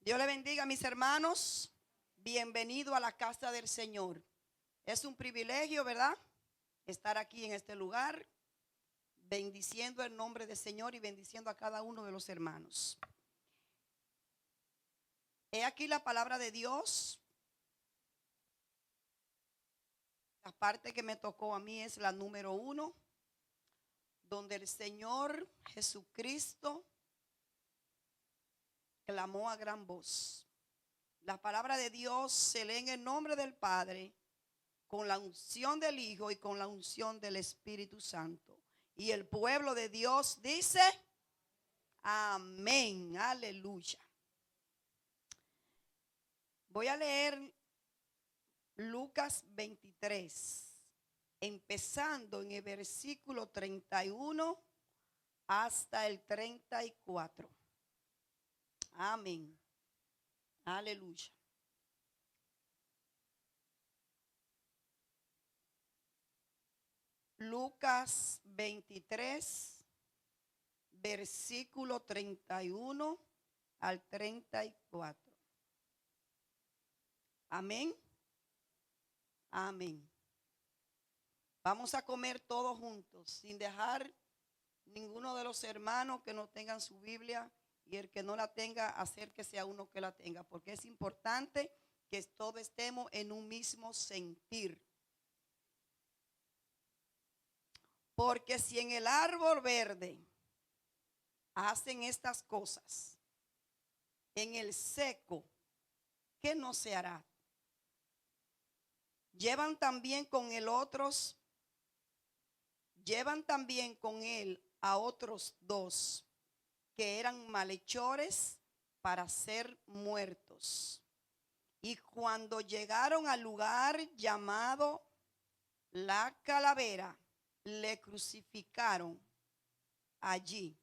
Dios le bendiga, mis hermanos. Bienvenido a la casa del Señor. Es un privilegio, ¿verdad? Estar aquí en este lugar, bendiciendo el nombre del Señor y bendiciendo a cada uno de los hermanos. He aquí la palabra de Dios. La parte que me tocó a mí es la número 1, donde el Señor Jesucristo clamó a gran voz. La palabra de Dios se lee en el nombre del Padre, con la unción del Hijo y con la unción del Espíritu Santo. Y el pueblo de Dios dice, amén, aleluya. Voy a leer Lucas 23, empezando en el versículo 31 hasta el 34. Amén, aleluya. Lucas 23, versículo 31 al 34. Amén. Amén. Vamos a comer todos juntos, sin dejar ninguno de los hermanos que no tengan su Biblia, y el que no la tenga, acérquese a uno que la tenga, porque es importante que todos estemos en un mismo sentir. Porque si en el árbol verde hacen estas cosas, en el seco, ¿qué no se hará? Llevan también con él a otros 2 que eran malhechores para ser muertos. Y cuando llegaron al lugar llamado La Calavera, le crucificaron allí,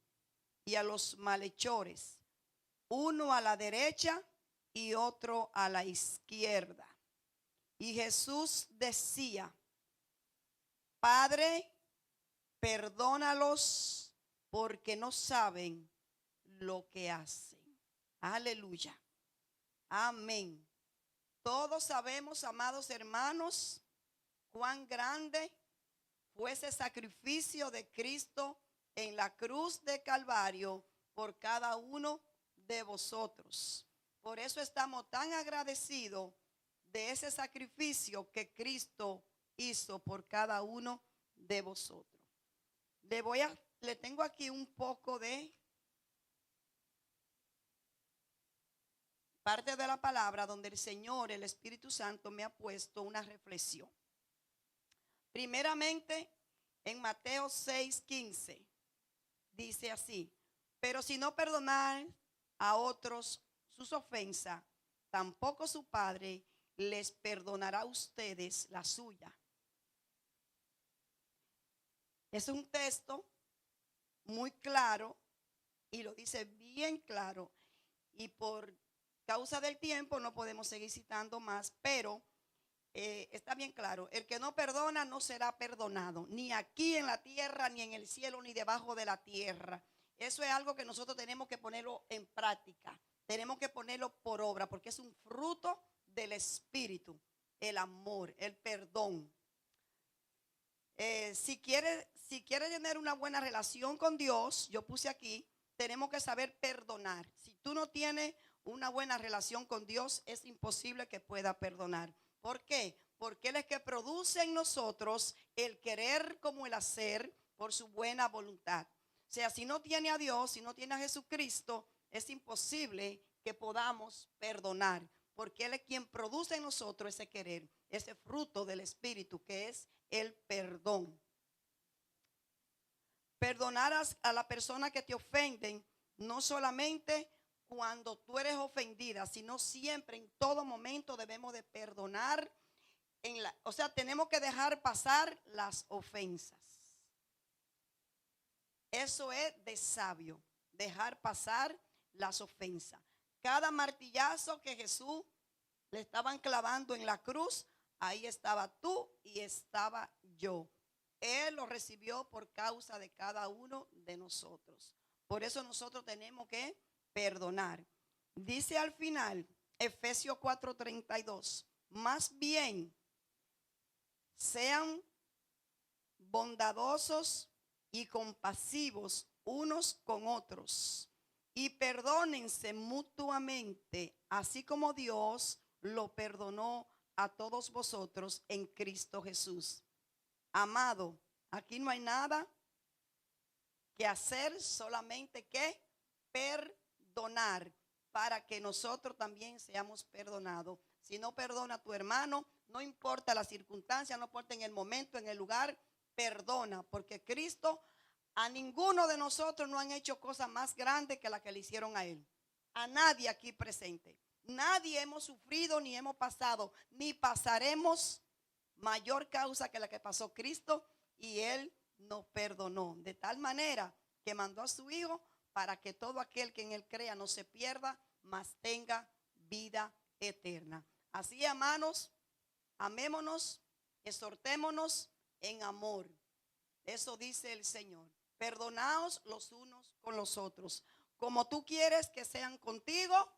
y a los malhechores, uno a la derecha y otro a la izquierda. Y Jesús decía, Padre, perdónalos porque no saben lo que hacen. Aleluya. Amén. Todos sabemos, amados hermanos, cuán grande fue ese sacrificio de Cristo en la cruz de Calvario por cada uno de vosotros. Por eso estamos tan agradecidos de ese sacrificio que Cristo hizo por cada uno de vosotros. Le tengo aquí un poco de parte de la palabra donde el Señor, el Espíritu Santo, me ha puesto una reflexión. Primeramente, en Mateo 6:15, dice así: pero si no perdonar a otros sus ofensas, tampoco su Padre les perdonará a ustedes la suya. Es un texto muy claro y lo dice bien claro, y por causa del tiempo no podemos seguir citando más, pero está bien claro. El que no perdona no será perdonado, ni aquí en la tierra, ni en el cielo, ni debajo de la tierra. Eso es algo que nosotros tenemos que ponerlo en práctica, tenemos que ponerlo por obra, porque es un fruto del Espíritu, el amor, el perdón. Si quiere tener una buena relación con Dios, yo puse aquí, tenemos que saber perdonar. Si tú no tienes una buena relación con Dios, es imposible que pueda perdonar. ¿Por qué? Porque Él es que produce en nosotros el querer como el hacer por su buena voluntad. O sea, si no tiene a Dios, si no tiene a Jesucristo, es imposible que podamos perdonar, porque Él es quien produce en nosotros ese querer, ese fruto del Espíritu que es el perdón. Perdonar a la persona que te ofenden, no solamente cuando tú eres ofendida, sino siempre, en todo momento debemos de perdonar. O sea, tenemos que dejar pasar las ofensas. Eso es de sabio, dejar pasar las ofensas. Cada martillazo que Jesús le estaban clavando en la cruz, ahí estaba tú y estaba yo. Él lo recibió por causa de cada uno de nosotros. Por eso nosotros tenemos que perdonar. Dice al final, Efesios 4:32, más bien sean bondadosos y compasivos unos con otros y perdónense mutuamente, así como Dios lo perdonó a todos vosotros en Cristo Jesús. Amado, aquí no hay nada que hacer, solamente que perdonar para que nosotros también seamos perdonados. Si no perdona a tu hermano, no importa la circunstancia, no importa en el momento, en el lugar, perdona, porque Cristo a ninguno de nosotros no han hecho cosas más grandes que la que le hicieron a él. A nadie aquí presente. Nadie hemos sufrido, ni hemos pasado, ni pasaremos mayor causa que la que pasó Cristo, y él nos perdonó de tal manera que mandó a su Hijo para que todo aquel que en él crea no se pierda, mas tenga vida eterna. Así, hermanos, amémonos, exhortémonos en amor. Eso dice el Señor. Perdonaos los unos con los otros. Como tú quieres que sean contigo,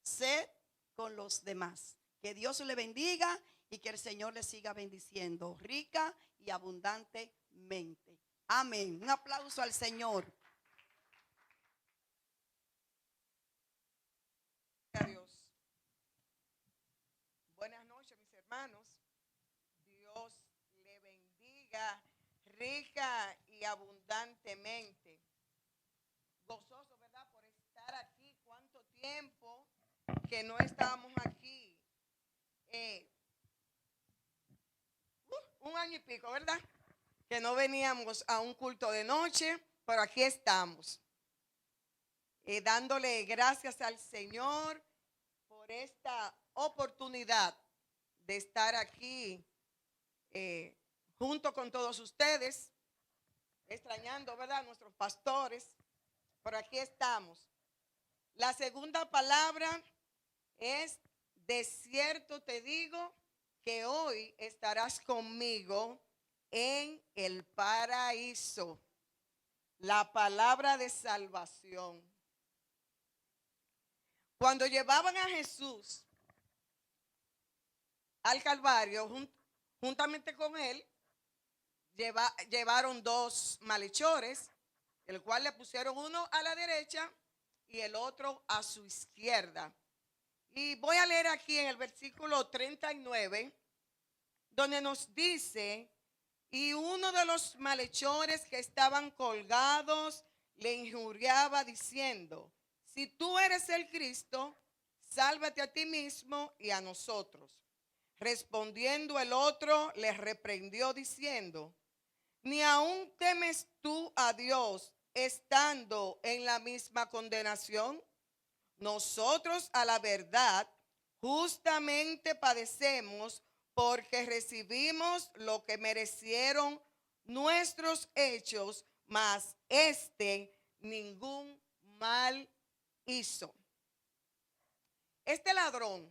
sed con los demás. Que Dios le bendiga y que el Señor le siga bendiciendo rica y abundantemente. Amén. Un aplauso al Señor. Dios. Buenas noches, mis hermanos. Dios le bendiga rica y abundantemente. Gozoso, ¿verdad? Por estar aquí. ¿Cuánto tiempo que no estábamos aquí? Un año y pico, ¿verdad? Que no veníamos a un culto de noche, pero aquí estamos. Dándole gracias al Señor por esta oportunidad de estar aquí junto con todos ustedes, extrañando, ¿verdad?, nuestros pastores, pero aquí estamos. La segunda palabra es: de cierto te digo que hoy estarás conmigo en el paraíso. La palabra de salvación. Cuando llevaban a Jesús al Calvario, juntamente con él, llevaron dos malhechores, el cual le pusieron uno a la derecha y el otro a su izquierda. Y voy a leer aquí en el versículo 39, donde nos dice: y uno de los malhechores que estaban colgados le injuriaba diciendo: si tú eres el Cristo, sálvate a ti mismo y a nosotros. Respondiendo el otro, le reprendió diciendo: ¿ni aún temes tú a Dios estando en la misma condenación? Nosotros, a la verdad, justamente padecemos porque recibimos lo que merecieron nuestros hechos, mas ningún mal hizo. Este ladrón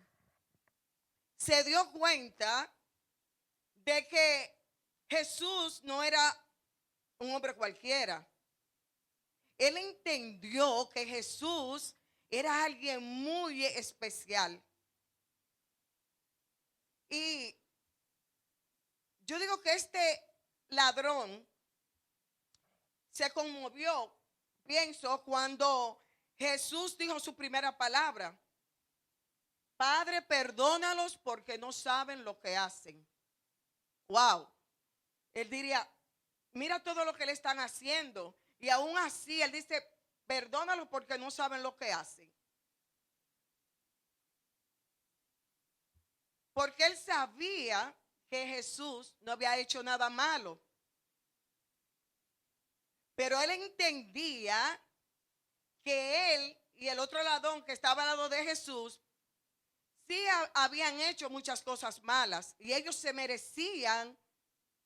se dio cuenta de que Jesús no era un hombre cualquiera. Él entendió que Jesús era alguien muy especial. Y yo digo que este ladrón se conmovió, pienso, cuando Jesús dijo su primera palabra: Padre, perdónalos porque no saben lo que hacen. Wow. Él diría: mira todo lo que le están haciendo. Y aún así él dice: perdónalos porque no saben lo que hacen. Porque él sabía que Jesús no había hecho nada malo. Pero él entendía que él y el otro ladrón que estaba al lado de Jesús sí habían hecho muchas cosas malas. Y ellos se merecían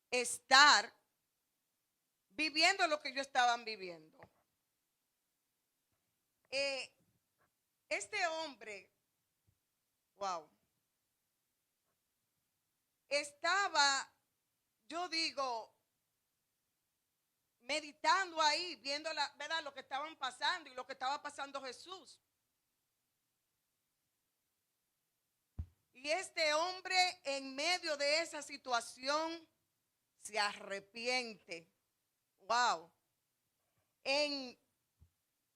estar viviendo lo que ellos estaban viviendo. Este hombre, wow, estaba, yo digo, meditando ahí, viendo ¿verdad?, lo que estaban pasando y lo que estaba pasando Jesús. Y este hombre en medio de esa situación se arrepiente. Wow. En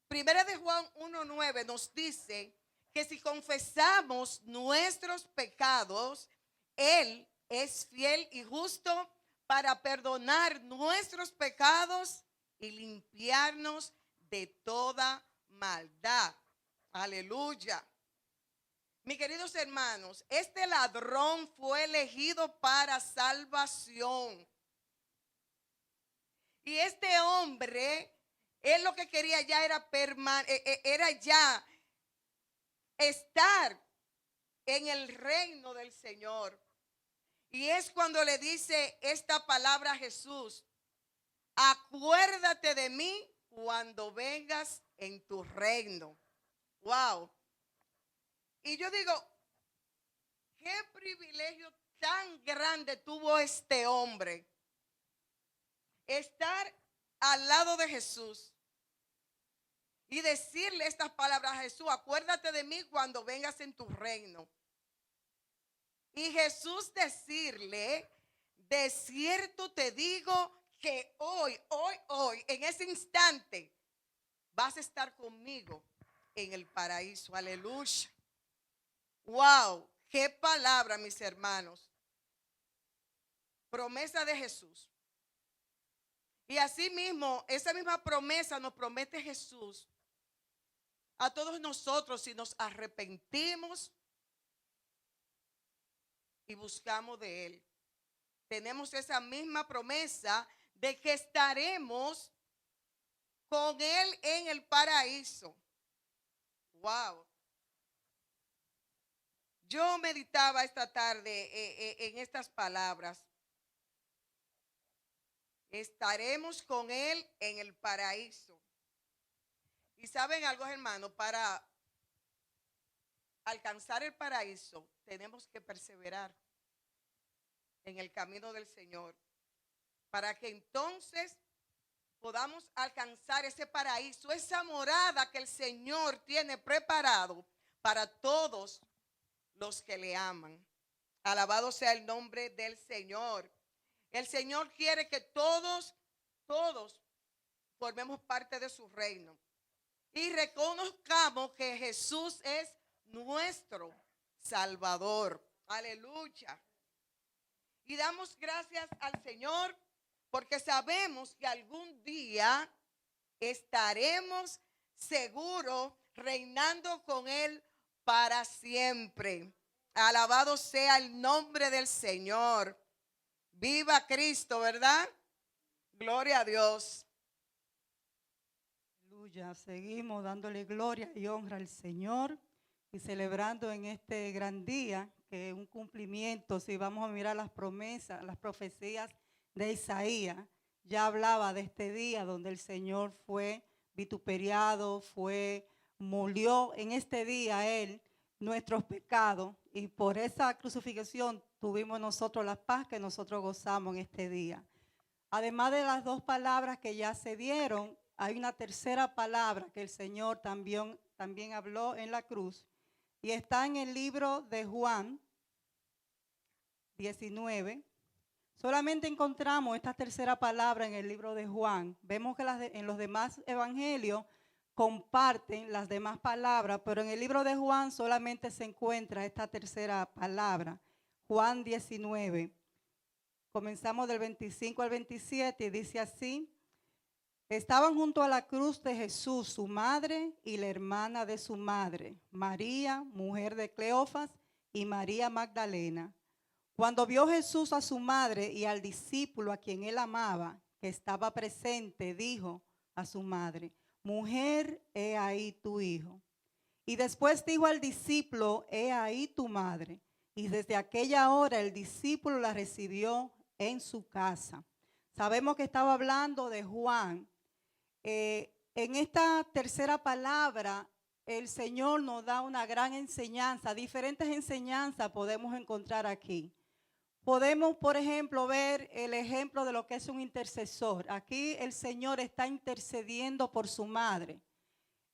1 de Juan 1:9 nos dice que si confesamos nuestros pecados, Él es fiel y justo para perdonar nuestros pecados y limpiarnos de toda maldad. Aleluya. Mis queridos hermanos, este ladrón fue elegido para salvación. Y este hombre, él lo que quería ya era ya estar en el reino del Señor. Y es cuando le dice esta palabra a Jesús: acuérdate de mí cuando vengas en tu reino. Wow. Y yo digo, qué privilegio tan grande tuvo este hombre. Estar al lado de Jesús y decirle estas palabras a Jesús: acuérdate de mí cuando vengas en tu reino. Y Jesús decirle: de cierto te digo que hoy, en ese instante, vas a estar conmigo en el paraíso. Aleluya. Wow, qué palabra, mis hermanos. Promesa de Jesús. Y así mismo, esa misma promesa nos promete Jesús a todos nosotros si nos arrepentimos y buscamos de Él. Tenemos esa misma promesa de que estaremos con Él en el paraíso. Wow. Yo meditaba esta tarde en estas palabras. Estaremos con Él en el paraíso. Y saben algo, hermano, para alcanzar el paraíso tenemos que perseverar en el camino del Señor, para que entonces podamos alcanzar ese paraíso, esa morada que el Señor tiene preparado para todos los que le aman. Alabado sea el nombre del Señor. El Señor quiere que todos formemos parte de su reino y reconozcamos que Jesús es nuestro Salvador. Aleluya. Y damos gracias al Señor porque sabemos que algún día estaremos seguros reinando con Él para siempre. Alabado sea el nombre del Señor. Viva Cristo, ¿verdad? Gloria a Dios. Aleluya. Seguimos dándole gloria y honra al Señor y celebrando en este gran día que es un cumplimiento. Si vamos a mirar las promesas, las profecías de Isaías, ya hablaba de este día donde el Señor fue vituperiado, murió en este día Él nuestros pecados, y por esa crucifixión tuvimos nosotros la paz que nosotros gozamos en este día. Además de las dos palabras que ya se dieron, hay una tercera palabra que el Señor también habló en la cruz, y está en el libro de Juan 19. Solamente encontramos esta tercera palabra en el libro de Juan. Vemos que en los demás evangelios comparten las demás palabras, pero en el libro de Juan solamente se encuentra esta tercera palabra. Juan 19. Comenzamos del 25 al 27 y dice así: estaban junto a la cruz de Jesús su madre y la hermana de su madre, María, mujer de Cleofas, y María Magdalena. Cuando vio Jesús a su madre y al discípulo a quien él amaba, que estaba presente, dijo a su madre: mujer, he ahí tu hijo. Y después dijo al discípulo: he ahí tu madre. Y desde aquella hora el discípulo la recibió en su casa. Sabemos que estaba hablando de Juan. En esta tercera palabra, el Señor nos da una gran enseñanza. Diferentes enseñanzas podemos encontrar aquí. Podemos, por ejemplo, ver el ejemplo de lo que es un intercesor. Aquí el Señor está intercediendo por su madre.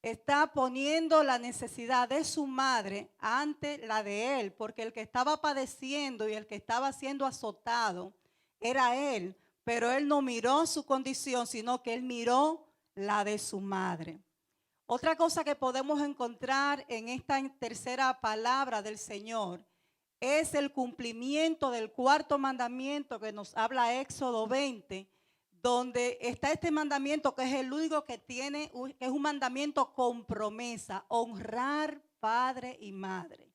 está poniendo la necesidad de su madre ante la de él, porque el que estaba padeciendo y el que estaba siendo azotado era él, pero él no miró su condición, sino que él miró la de su madre. Otra cosa que podemos encontrar en esta tercera palabra del Señor es el cumplimiento del cuarto mandamiento que nos habla Éxodo 20, donde está este mandamiento que es el único que tiene, que es un mandamiento con promesa: honrar padre y madre.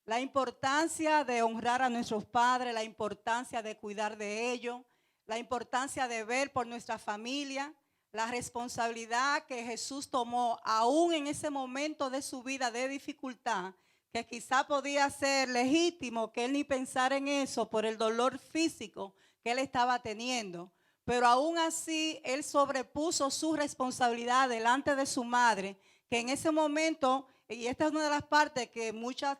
La importancia de honrar a nuestros padres, la importancia de cuidar de ellos, la importancia de ver por nuestra familia, la responsabilidad que Jesús tomó aún en ese momento de su vida de dificultad, que quizá podía ser legítimo que él ni pensara en eso por el dolor físico que él estaba teniendo. Pero aún así él sobrepuso su responsabilidad delante de su madre, que en ese momento, y esta es una de las partes que muchas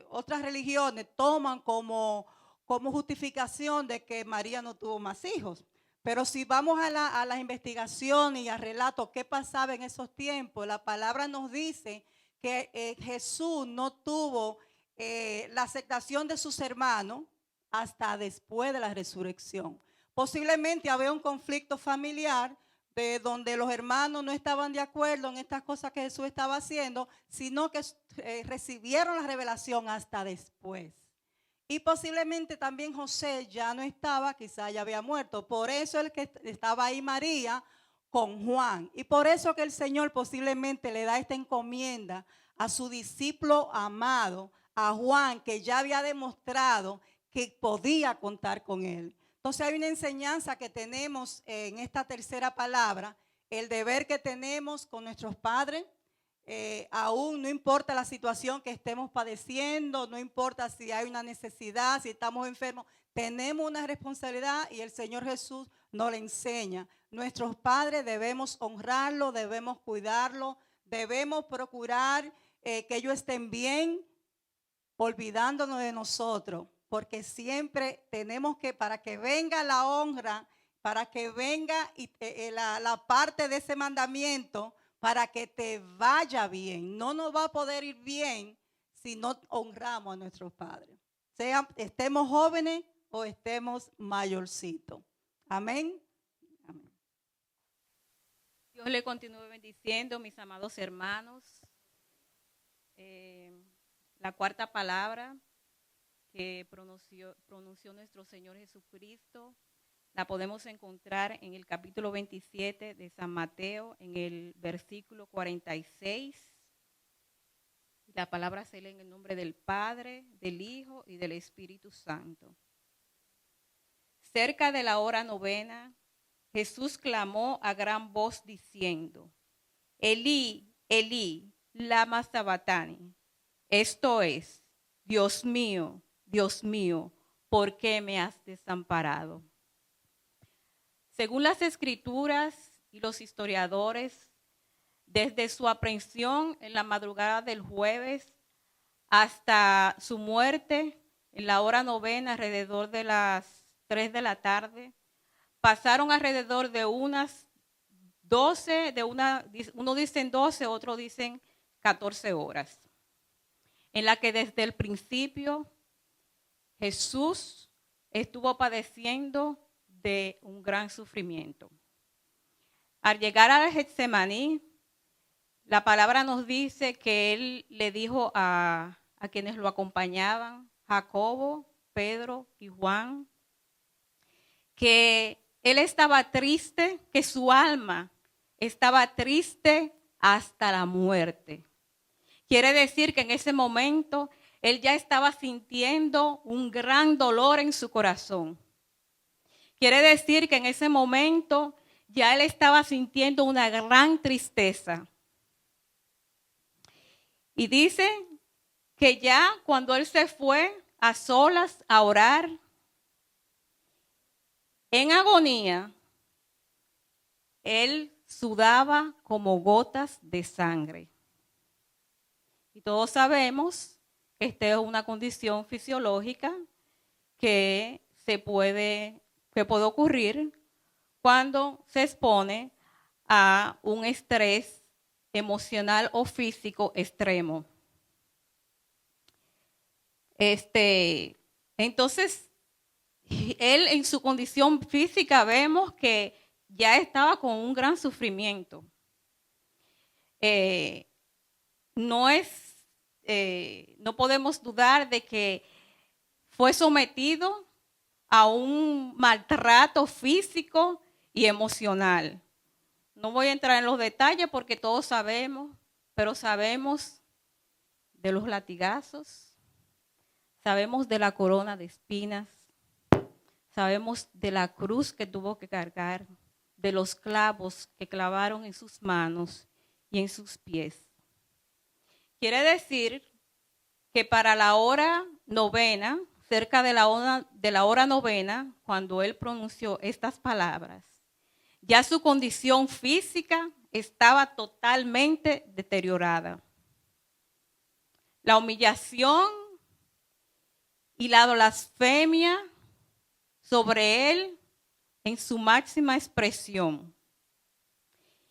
otras religiones toman como justificación de que María no tuvo más hijos. Pero si vamos a la investigación y al relato qué pasaba en esos tiempos, la palabra nos dice que Jesús no tuvo la aceptación de sus hermanos hasta después de la resurrección. Posiblemente había un conflicto familiar de donde los hermanos no estaban de acuerdo en estas cosas que Jesús estaba haciendo, sino que recibieron la revelación hasta después. Y posiblemente también José ya no estaba, quizá ya había muerto. Por eso el que estaba ahí María con Juan. Y por eso que el Señor posiblemente le da esta encomienda a su discípulo amado, a Juan, que ya había demostrado que podía contar con él. Entonces hay una enseñanza que tenemos en esta tercera palabra, el deber que tenemos con nuestros padres. Aún no importa la situación que estemos padeciendo, no importa si hay una necesidad, si estamos enfermos, tenemos una responsabilidad y el Señor Jesús nos la enseña. Nuestros padres debemos honrarlos, debemos cuidarlos, debemos procurar que ellos estén bien, olvidándonos de nosotros, porque siempre tenemos que, para que venga la honra, para que venga la parte de ese mandamiento, para que te vaya bien. No nos va a poder ir bien si no honramos a nuestros padres. Estemos jóvenes o estemos mayorcitos. Amén. Amén. Dios le continúe bendiciendo, mis amados hermanos. La cuarta palabra que pronunció nuestro Señor Jesucristo la podemos encontrar en el capítulo 27 de San Mateo, en el versículo 46. La palabra se lee en el nombre del Padre, del Hijo y del Espíritu Santo. Cerca de la hora novena, Jesús clamó a gran voz diciendo: Elí, Elí, lama sabactani. Esto es: Dios mío, ¿por qué me has desamparado? Según las Escrituras y los historiadores, desde su aprehensión en la madrugada del jueves hasta su muerte en la hora novena, alrededor de las 3 de la tarde, pasaron alrededor de unas 12, uno dicen 12, otros dicen 14 horas, en la que desde el principio Jesús estuvo padeciendo de un gran sufrimiento. Al llegar a Getsemaní, la palabra nos dice que él le dijo a quienes lo acompañaban, Jacobo, Pedro y Juan, que él estaba triste, que su alma estaba triste hasta la muerte. Quiere decir que en ese momento él ya estaba sintiendo un gran dolor en su corazón. Quiere decir que en ese momento ya él estaba sintiendo una gran tristeza. Y dice que ya cuando él se fue a solas a orar, en agonía, él sudaba como gotas de sangre. Y todos sabemos que esta es una condición fisiológica que puede ocurrir cuando se expone a un estrés emocional o físico extremo. Entonces, él en su condición física vemos que ya estaba con un gran sufrimiento. No podemos dudar de que fue sometido a un maltrato físico y emocional. No voy a entrar en los detalles porque todos sabemos, pero sabemos de los latigazos, sabemos de la corona de espinas, sabemos de la cruz que tuvo que cargar, de los clavos que clavaron en sus manos y en sus pies. Quiere decir que para la hora novena, cerca de la hora novena, cuando él pronunció estas palabras, ya su condición física estaba totalmente deteriorada. La humillación y la blasfemia sobre él en su máxima expresión.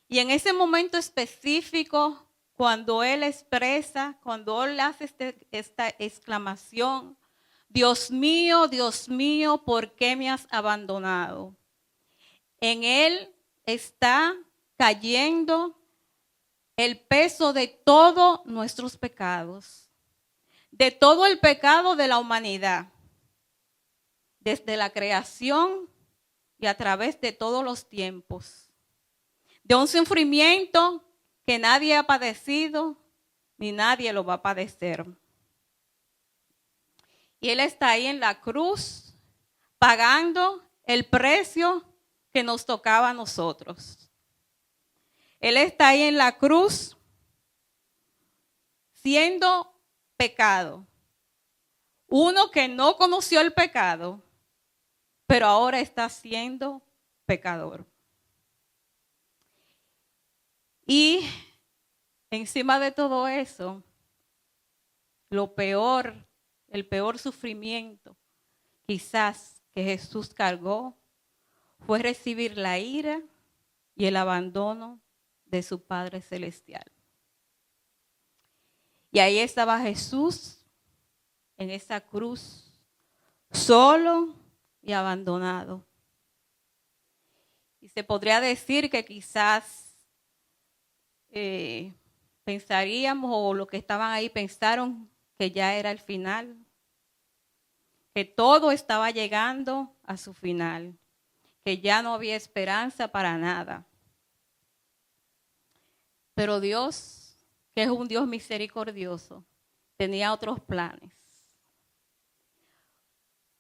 Y en ese momento específico, cuando él expresa, cuando él hace esta exclamación, Dios mío, ¿por qué me has abandonado? En él está cayendo el peso de todos nuestros pecados, de todo el pecado de la humanidad, desde la creación y a través de todos los tiempos, de un sufrimiento que nadie ha padecido ni nadie lo va a padecer. Y él está ahí en la cruz pagando el precio que nos tocaba a nosotros. Él está ahí en la cruz siendo pecado. Uno que no conoció el pecado, pero ahora está siendo pecador. Y encima de todo eso, el peor sufrimiento quizás que Jesús cargó fue recibir la ira y el abandono de su Padre Celestial. Y ahí estaba Jesús en esa cruz, solo y abandonado. Y se podría decir que quizás pensaríamos, o los que estaban ahí pensaron que ya era el final, que todo estaba llegando a su final, que ya no había esperanza para nada. Pero Dios, que es un Dios misericordioso, tenía otros planes.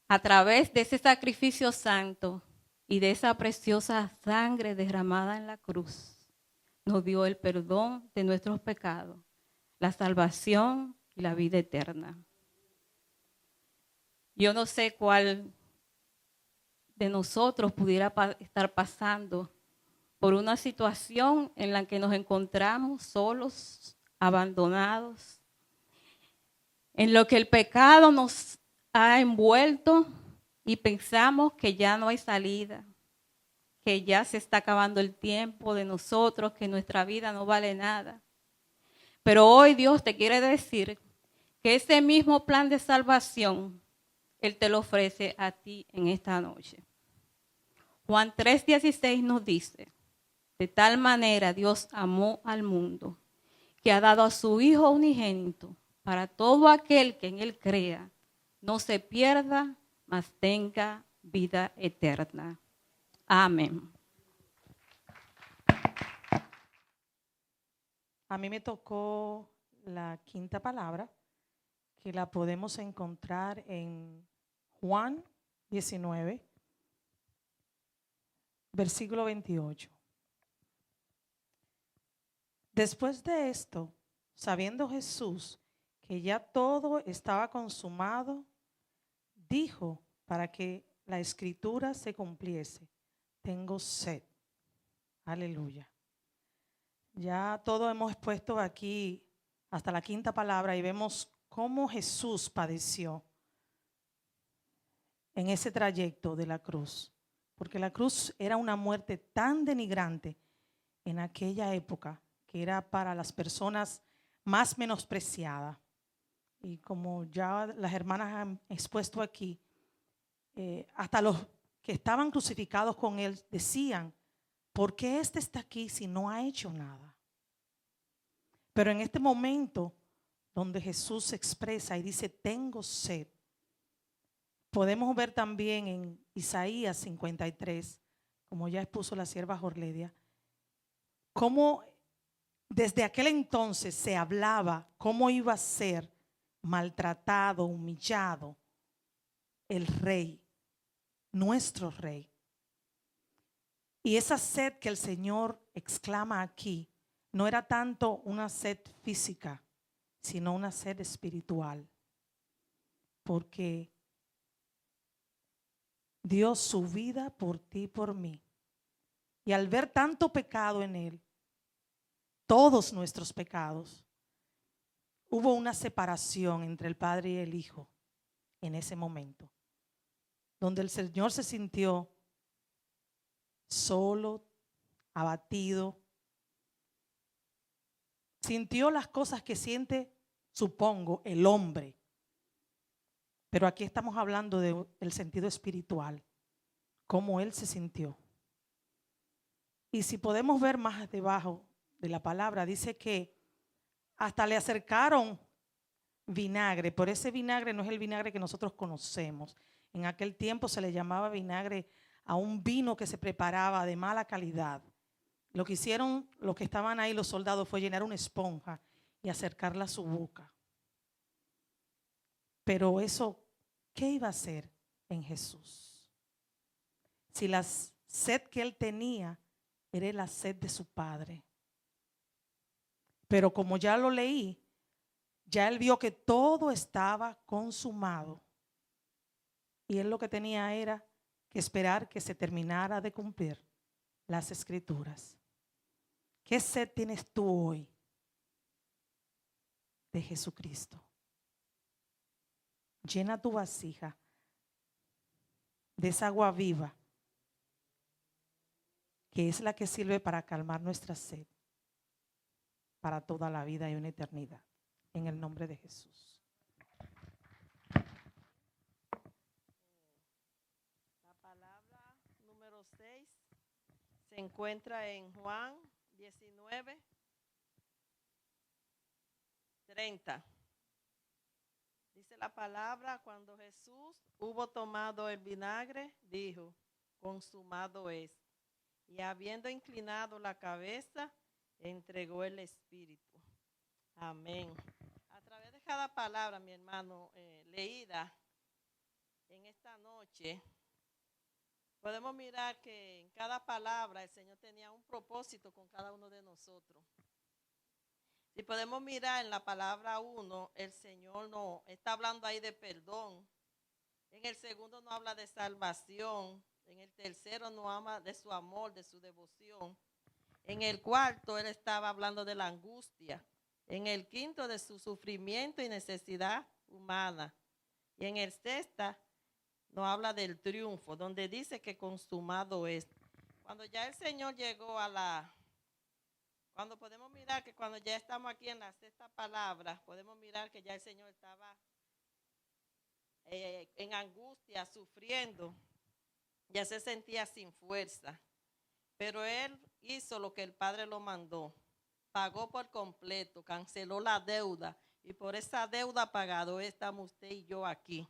A través de ese sacrificio santo y de esa preciosa sangre derramada en la cruz, nos dio el perdón de nuestros pecados, la salvación y la vida eterna. Yo no sé cuál de nosotros pudiera estar pasando por una situación en la que nos encontramos solos, abandonados, en lo que el pecado nos ha envuelto y pensamos que ya no hay salida, que ya se está acabando el tiempo de nosotros, que nuestra vida no vale nada. Pero hoy Dios te quiere decir que ese mismo plan de salvación Él te lo ofrece a ti en esta noche. Juan 3:16 nos dice: de tal manera Dios amó al mundo, que ha dado a su Hijo unigénito, para todo aquel que en Él crea, no se pierda, mas tenga vida eterna. Amén. A mí me tocó la quinta palabra, que la podemos encontrar en Juan 19, versículo 28. Después de esto, sabiendo Jesús que ya todo estaba consumado, dijo, para que la escritura se cumpliese: tengo sed. Aleluya. Ya todo hemos puesto aquí hasta la quinta palabra y vemos cómo Jesús padeció en ese trayecto de la cruz. Porque la cruz era una muerte tan denigrante en aquella época que era para las personas más menospreciadas. Y como ya las hermanas han expuesto aquí, hasta los que estaban crucificados con él decían, ¿por qué este está aquí si no ha hecho nada? Pero en este momento donde Jesús se expresa y dice, tengo sed, podemos ver también en Isaías 53, como ya expuso la sierva Jorledia, cómo desde aquel entonces se hablaba cómo iba a ser maltratado, humillado el rey, nuestro rey. Y esa sed que el Señor exclama aquí no era tanto una sed física, sino una sed espiritual, porque dio su vida por ti y por mí. Y al ver tanto pecado en él, todos nuestros pecados, hubo una separación entre el Padre y el Hijo en ese momento, donde el Señor se sintió solo, abatido, sintió las cosas que siente, supongo, el hombre. Pero aquí estamos hablando del sentido espiritual, cómo él se sintió. Y si podemos ver más debajo de la palabra, dice que hasta le acercaron vinagre, pero ese vinagre no es el vinagre que nosotros conocemos. En aquel tiempo se le llamaba vinagre a un vino que se preparaba de mala calidad. Lo que hicieron los que estaban ahí, los soldados, fue llenar una esponja y acercarla a su boca. Pero eso, ¿qué iba a hacer en Jesús? Si la sed que él tenía era la sed de su Padre. Pero como ya lo leí, ya él vio que todo estaba consumado. Y él lo que tenía era que esperar que se terminara de cumplir las Escrituras. ¿Qué sed tienes tú hoy de Jesucristo? Llena tu vasija de esa agua viva, que es la que sirve para calmar nuestra sed para toda la vida y una eternidad. En el nombre de Jesús. La palabra número 6 se encuentra en Juan 19, 30. Dice la palabra, cuando Jesús hubo tomado el vinagre, dijo, consumado es. Y habiendo inclinado la cabeza, entregó el Espíritu. Amén. A través de cada palabra, mi hermano, leída en esta noche, podemos mirar que en cada palabra el Señor tenía un propósito con cada uno de nosotros. Si podemos mirar en la palabra 1, el Señor no está hablando ahí de perdón. En el segundo no habla de salvación. En el tercero no habla de su amor, de su devoción. En el cuarto él estaba hablando de la angustia. En el quinto de su sufrimiento y necesidad humana. Y en el sexto nos habla del triunfo, donde dice que consumado es. Cuando ya el Señor llegó cuando podemos mirar que cuando ya estamos aquí en la sexta palabra, podemos mirar que ya el Señor estaba en angustia, sufriendo, ya se sentía sin fuerza. Pero él hizo lo que el Padre lo mandó, pagó por completo, canceló la deuda, y por esa deuda pagada estamos usted y yo aquí.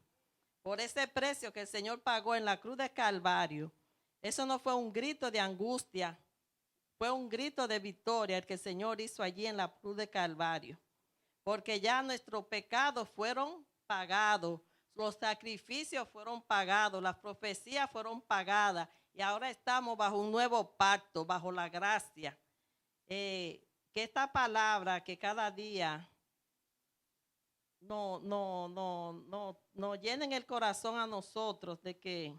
Por ese precio que el Señor pagó en la cruz de Calvario, eso no fue un grito de angustia, fue un grito de victoria el que el Señor hizo allí en la cruz de Calvario, porque ya nuestros pecados fueron pagados, los sacrificios fueron pagados, las profecías fueron pagadas, y ahora estamos bajo un nuevo pacto, bajo la gracia. Que esta palabra que cada día nos llenen el corazón a nosotros de que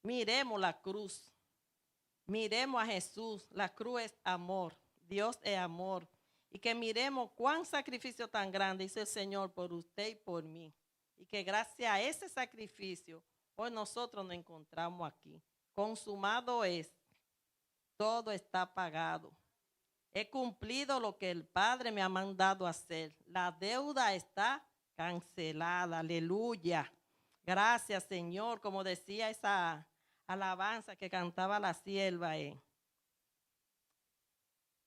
miremos la cruz, miremos a Jesús. La cruz es amor, Dios es amor, y que miremos cuán sacrificio tan grande hizo el Señor por usted y por mí, y que gracias a ese sacrificio hoy nosotros nos encontramos aquí. Consumado es, todo está pagado. He cumplido lo que el Padre me ha mandado hacer. La deuda está cancelada. Aleluya. Gracias, Señor. Como decía esa alabanza que cantaba la sierva,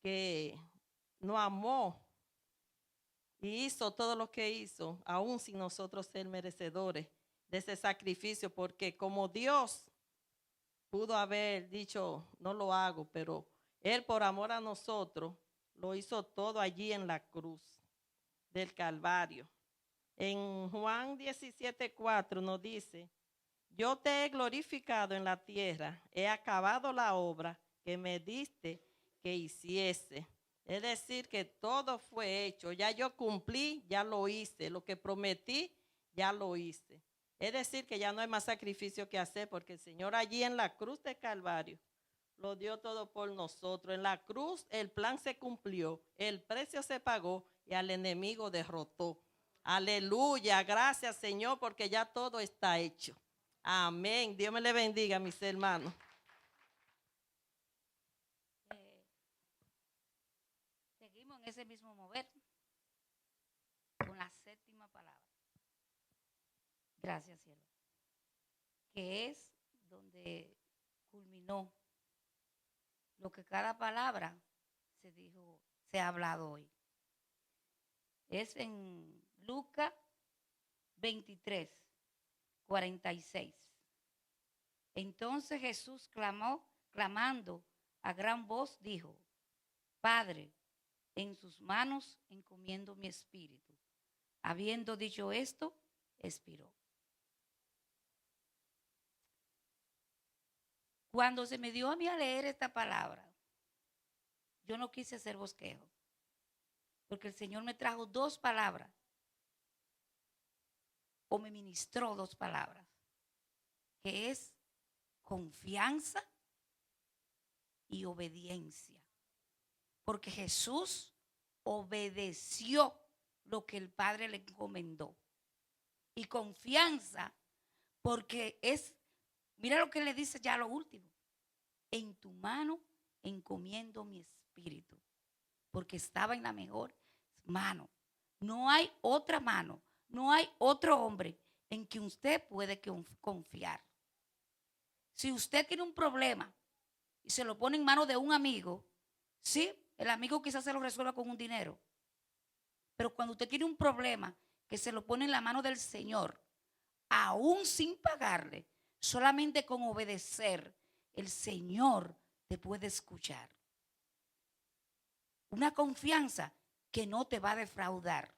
que nos amó y hizo todo lo que hizo, aún sin nosotros ser merecedores de ese sacrificio, porque como Dios pudo haber dicho, no lo hago, pero Él por amor a nosotros lo hizo todo allí en la cruz del Calvario. En Juan 17:4 nos dice, yo te he glorificado en la tierra, he acabado la obra que me diste que hiciese. Es decir, que todo fue hecho. Ya yo cumplí, ya lo hice. Lo que prometí, ya lo hice. Es decir, que ya no hay más sacrificio que hacer, porque el Señor allí en la cruz de Calvario lo dio todo por nosotros. En la cruz el plan se cumplió, el precio se pagó y al enemigo derrotó. Aleluya, gracias Señor, porque ya todo está hecho. Amén. Dios me le bendiga, mis hermanos. Seguimos en ese mismo mover con la séptima palabra. Gracias, cielo. Que es donde culminó lo que cada palabra se dijo, se ha hablado hoy. Es en Lucas 23:46. Entonces Jesús clamando a gran voz, dijo, Padre, en sus manos encomiendo mi espíritu. Habiendo dicho esto, expiró. Cuando se me dio a mí a leer esta palabra, yo no quise hacer bosquejo, porque el Señor me trajo dos palabras, o me ministró dos palabras, que es confianza y obediencia. Porque Jesús obedeció lo que el Padre le encomendó. Y confianza, porque es, mira lo que le dice ya lo último. En tu mano encomiendo mi espíritu. Porque estaba en la mejor mano. No hay otra mano, no hay otro hombre en que usted puede confiar. Si usted tiene un problema y se lo pone en manos de un amigo, sí, el amigo quizás se lo resuelva con un dinero. Pero cuando usted tiene un problema que se lo pone en la mano del Señor, aún sin pagarle, solamente con obedecer, el Señor te puede escuchar. Una confianza que no te va a defraudar.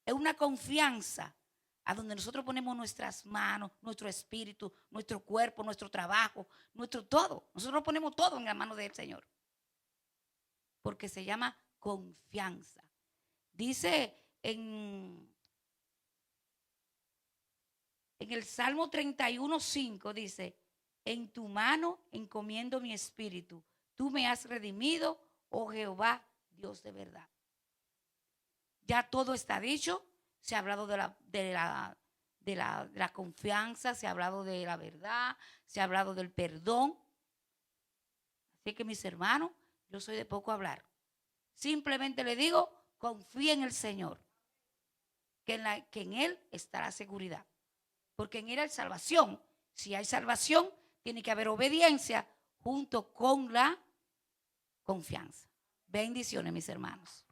Es una confianza a donde nosotros ponemos nuestras manos, nuestro espíritu, nuestro cuerpo, nuestro trabajo, nuestro todo. Nosotros ponemos todo en la mano del Señor. Porque se llama confianza. Dice en el Salmo 31:5, dice, en tu mano encomiendo mi espíritu. Tú me has redimido, oh Jehová, Dios de verdad. Ya todo está dicho. Se ha hablado de la confianza, se ha hablado de la verdad, se ha hablado del perdón. Así que mis hermanos, yo soy de poco hablar. Simplemente le digo, confía en el Señor, que en Él está la seguridad. Porque en Él hay salvación. Si hay salvación, tiene que haber obediencia junto con la confianza. Bendiciones, mis hermanos.